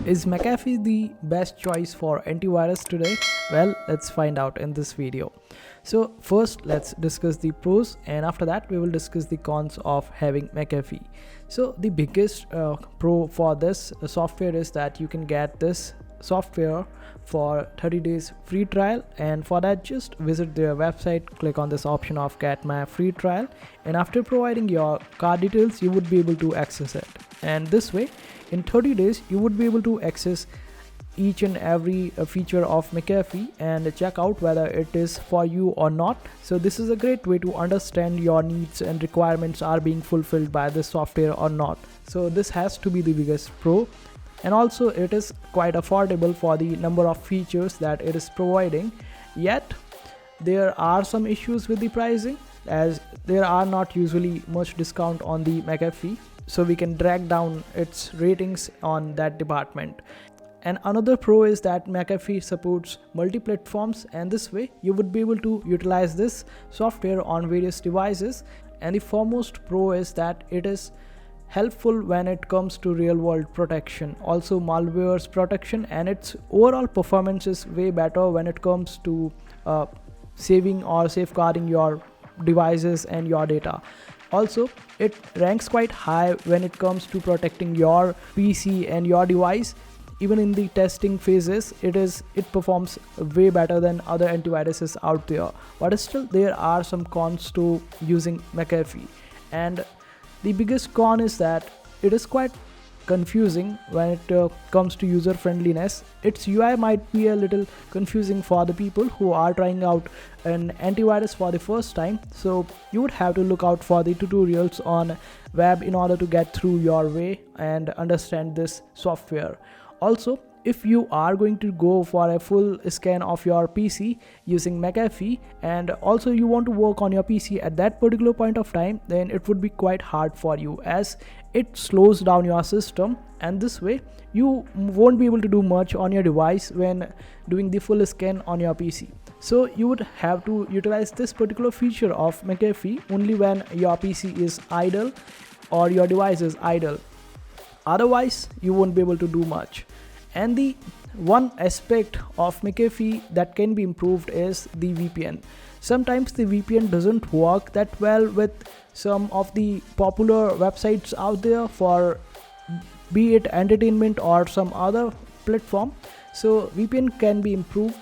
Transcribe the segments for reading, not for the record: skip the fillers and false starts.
Is McAfee the best choice for antivirus today? Well, let's find out in this video. So first let's discuss the pros, and after that we will discuss the cons of having McAfee. So the biggest pro for this software is that you can get this software for 30 days free trial, and for that just visit their website, click on this option of get my free trial, and after providing your card details you would be able to access it. And this way in 30 days you would be able to access each and every feature of McAfee and check out whether it is for you or not. So this is a great way to understand your needs and requirements are being fulfilled by this software or not. So this has to be the biggest pro, and also it is quite affordable for the number of features that it is providing. Yet there are some issues with the pricing, as there are not usually much discount on the McAfee, so we can drag down its ratings on that department. And another pro is that McAfee supports multi-platforms, and this way you would be able to utilize this software on various devices. And the foremost pro is that it is helpful when it comes to real world protection, also malware's protection, and its overall performance is way better when it comes to saving or safeguarding your devices and your data. Also, it ranks quite high when it comes to protecting your PC and your device. Even in the testing phases, it performs way better than other antiviruses out there. But still, there are some cons to using McAfee, and the biggest con is that it is quite confusing when it comes to user friendliness. Its UI might be a little confusing for the people who are trying out an antivirus for the first time, so you would have to look out for the tutorials on web in order to get through your way and understand this software. Also, if you are going to go for a full scan of your PC using McAfee, and also you want to work on your PC at that particular point of time, then it would be quite hard for you, as it slows down your system, and this way you won't be able to do much on your device when doing the full scan on your PC. So you would have to utilize this particular feature of McAfee only when your PC is idle or your device is idle. Otherwise you won't be able to do much. And the one aspect of McAfee that can be improved is the VPN. Sometimes the VPN doesn't work that well with some of the popular websites out there, for be it entertainment or some other platform. So VPN can be improved,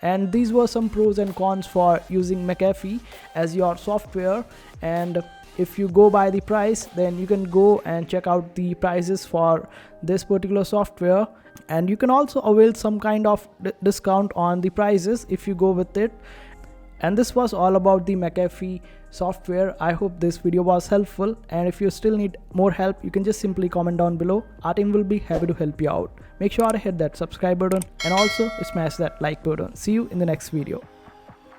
and these were some pros and cons for using McAfee as your software. And if you go by the price, then you can go and check out the prices for this particular software, and you can also avail some kind of discount on the prices if you go with it. And this was all about the McAfee software. I hope this video was helpful, and if you still need more help, you can just simply comment down below. Our team will be happy to help you out. Make sure to hit that subscribe button and also smash that like button. See you in the next video.